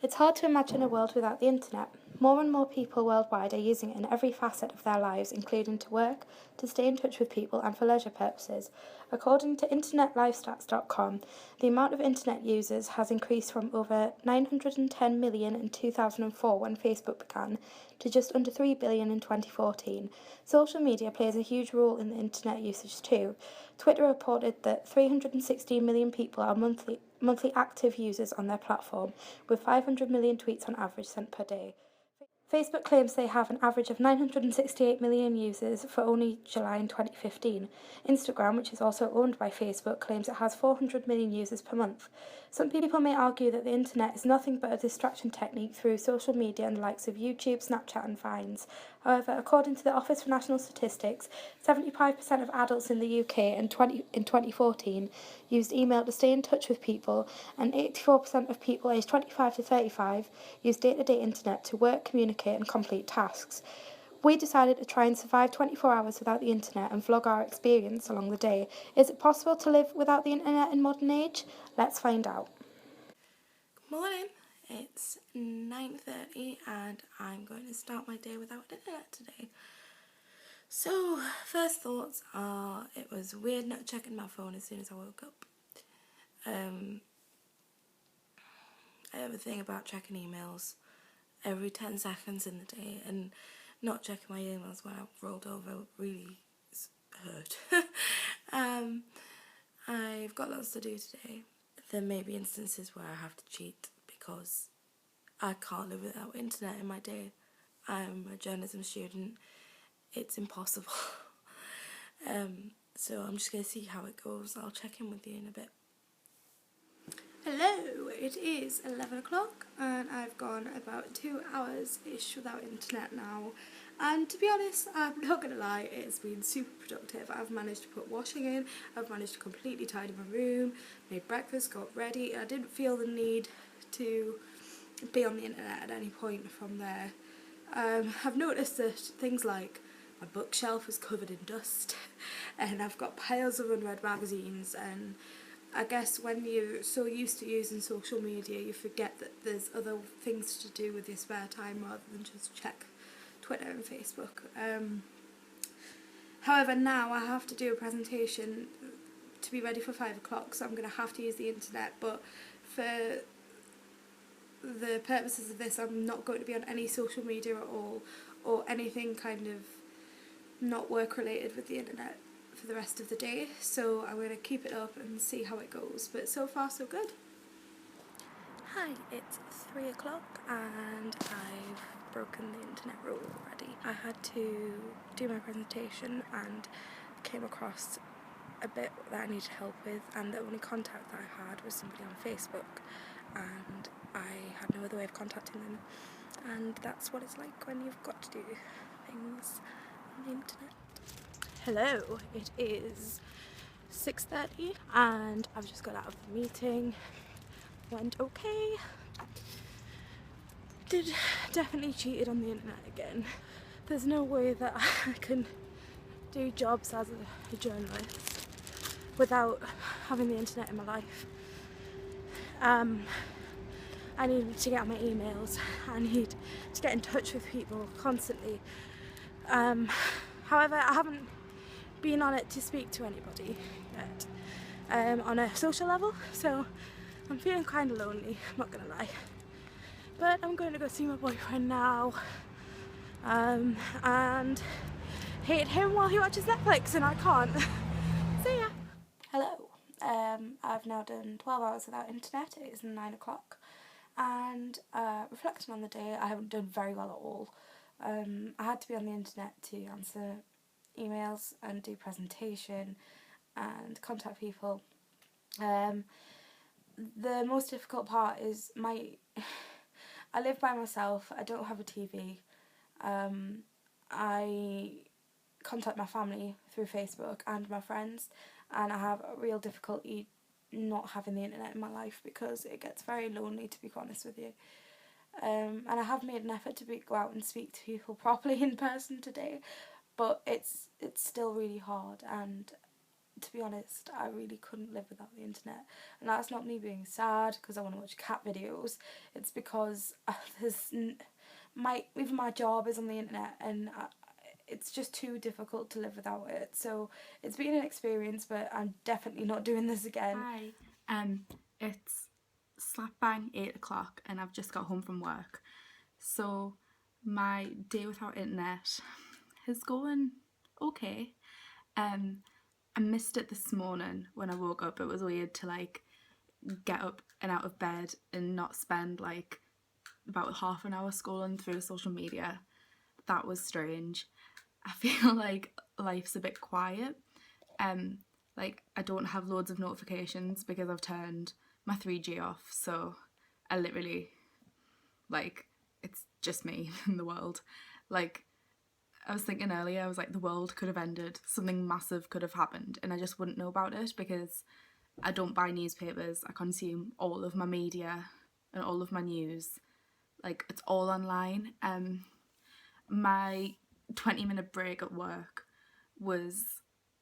It's hard to imagine a world without the internet. More and more people worldwide are using it in every facet of their lives, including to work, to stay in touch with people, and for leisure purposes. According to internetlifestats.com, the amount of internet users has increased from over 910 million in 2004 when Facebook began to just under 3 billion in 2014. Social media plays a huge role in the internet usage too. Twitter reported that 316 million people are monthly active users on their platform, with 500 million tweets on average sent per day. Facebook claims they have an average of 968 million users for only July in 2015. Instagram, which is also owned by Facebook, claims it has 400 million users per month. Some people may argue that the internet is nothing but a distraction technique through social media and the likes of YouTube, Snapchat and Vines. However, according to the Office for National Statistics, 75% of adults in the UK in 2014 used email to stay in touch with people, and 84% of people aged 25 to 35 use day-to-day internet to work, communicate and complete tasks. We decided to try and survive 24 hours without the internet and vlog our experience along the day. Is it possible to live without the internet in modern age? Let's find out. Good morning, it's 9:30 and I'm going to start my day without internet today. So, first thoughts are, it was weird not checking my phone as soon as I woke up. I have a thing about checking emails every 10 seconds in the day, and not checking my emails when I've rolled over really hurt. I've got lots to do today. There may be instances where I have to cheat because I can't live without internet in my day. I'm a journalism student. It's impossible. So I'm just going to see how it goes. I'll check in with you in a bit. Hello, it is 11 o'clock and I've gone about 2 hours-ish without internet now. And to be honest, I'm not going to lie, it's been super productive. I've managed to put washing in, I've managed to completely tidy my room, made breakfast, got ready. I didn't feel the need to be on the internet at any point from there. I've noticed that things like my bookshelf is covered in dust and I've got piles of unread magazines, and I guess when you're so used to using social media you forget that there's other things to do with your spare time rather than just check Twitter and Facebook. However, now I have to do a presentation to be ready for 5 o'clock, so I'm going to have to use the internet, but for the purposes of this I'm not going to be on any social media at all, or anything kind of not work related with the internet for the rest of the day, so I'm going to keep it up and see how it goes, but so far so good. Hi, it's 3 o'clock and I've broken the internet rule already. I had to do my presentation and came across a bit that I needed help with, and the only contact that I had was somebody on Facebook, and I had no other way of contacting them, and that's what it's like when you've got to do things on the internet. Hello, it is 6:30 and I've just got out of the meeting. Went okay. Definitely cheated on the internet again. There's no way that I can do jobs as a journalist without having the internet in my life. I need to get on my emails. I need to get in touch with people constantly. However, I haven't been on it to speak to anybody yet on a social level, so I'm feeling kind of lonely, I'm not gonna lie. But I'm going to go see my boyfriend now and hate him while he watches Netflix and I can't. See ya! Hello, I've now done 12 hours without internet. It is 9 o'clock and reflecting on the day, I haven't done very well at all. I had to be on the internet to answer emails and do presentation and contact people. The most difficult part is I live by myself, I don't have a TV. I contact my family through Facebook and my friends, and I have a real difficulty not having the internet in my life because it gets very lonely, to be honest with you. And I have made an effort to go out and speak to people properly in person today, but it's still really hard, and to be honest, I really couldn't live without the internet. And that's not me being sad because I want to watch cat videos. It's because even my job is on the internet, and it's just too difficult to live without it. So it's been an experience, but I'm definitely not doing this again. Hi. It's slap bang 8 o'clock and I've just got home from work. So my day without internet is going okay. I missed it this morning when I woke up. It was weird to like get up and out of bed and not spend like about half an hour scrolling through social media. That was strange. I feel like life's a bit quiet. Like I don't have loads of notifications because I've turned my 3G off, so I literally, like, it's just me in the world. Like, I was thinking earlier, I was like, the world could have ended, something massive could have happened, and I just wouldn't know about it because I don't buy newspapers. I consume all of my media and all of my news. Like, it's all online. My 20-minute break at work was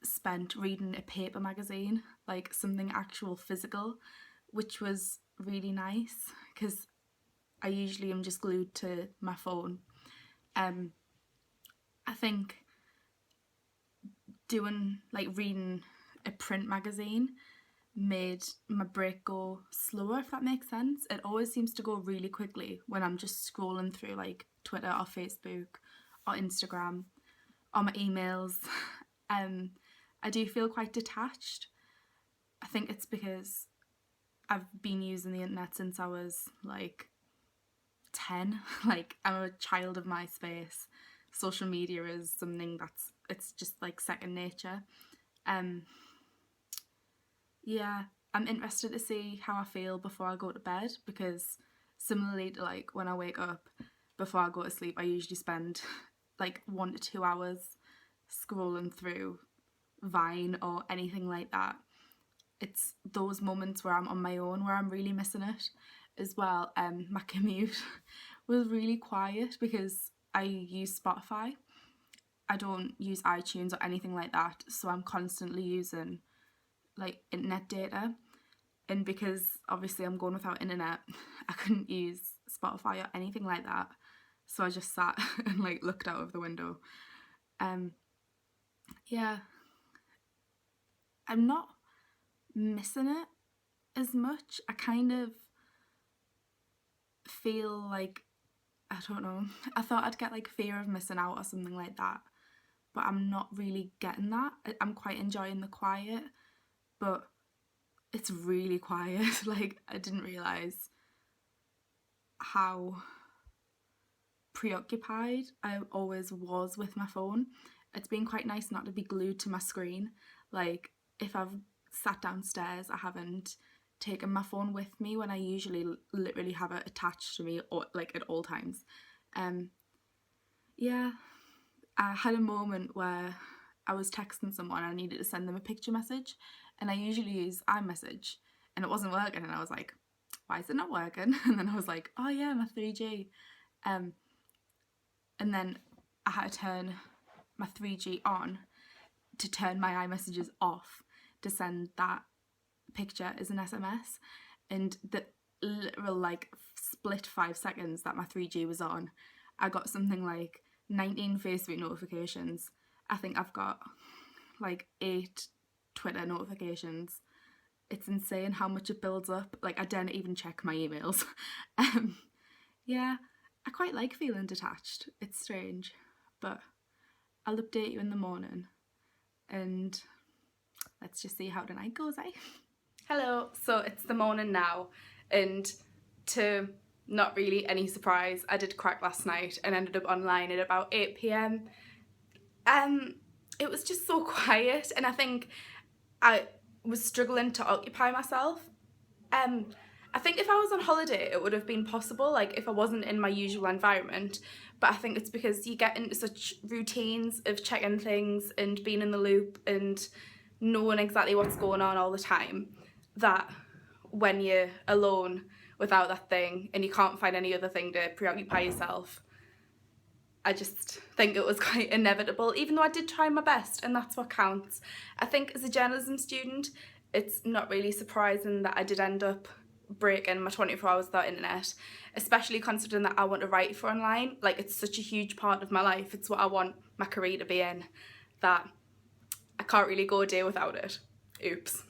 spent reading a paper magazine, like something actual physical, which was really nice because I usually am just glued to my phone. I think reading a print magazine made my break go slower, if that makes sense. It always seems to go really quickly when I'm just scrolling through like Twitter or Facebook or Instagram or my emails. I do feel quite detached. I think it's because I've been using the internet since I was like 10. Like, I'm a child of MySpace. Social media is something it's just like second nature. Yeah, I'm interested to see how I feel before I go to bed, because similarly to like when I wake up, before I go to sleep, I usually spend like 1 to 2 hours scrolling through Vine or anything like that. It's those moments where I'm on my own where I'm really missing it as well. My commute was really quiet because I use Spotify. I don't use iTunes or anything like that, so I'm constantly using like internet data. And because obviously I'm going without internet, I couldn't use Spotify or anything like that, so I just sat and like looked out of the window. Yeah, I'm not missing it as much. I kind of feel like, I don't know, I thought I'd get like fear of missing out or something like that, but I'm not really getting that. I'm quite enjoying the quiet, but it's really quiet. Like, I didn't realise how preoccupied I always was with my phone. It's been quite nice not to be glued to my screen. Like, if I've sat downstairs, I haven't taken my phone with me when I usually literally have it attached to me, or like at all times. Yeah, I had a moment where I was texting someone and I needed to send them a picture message, and I usually use iMessage, and it wasn't working, and I was like, why is it not working? And then I was like, oh yeah, my 3G. And then I had to turn my 3G on to turn my iMessages off to send that picture as an SMS. And the literal like split 5 seconds that my 3G was on, I got something like 19 Facebook notifications. I think I've got like 8 Twitter notifications. It's insane how much it builds up. Like, I daren't even check my emails. Yeah, I quite like feeling detached. It's strange, but I'll update you in the morning, and let's just see how the night goes, eh? Hello, so it's the morning now, and to not really any surprise, I did crack last night and ended up online at about 8 p.m. It was just so quiet, and I think I was struggling to occupy myself. I think if I was on holiday, it would have been possible, like if I wasn't in my usual environment, but I think it's because you get into such routines of checking things and being in the loop and knowing exactly what's going on all the time, that when you're alone without that thing and you can't find any other thing to preoccupy yourself, I just think it was quite inevitable, even though I did try my best, and that's what counts. I think as a journalism student, it's not really surprising that I did end up breaking my 24 hours without internet, especially considering that I want to write for online. Like, it's such a huge part of my life. It's what I want my career to be in, that I can't really go a day without it. Oops.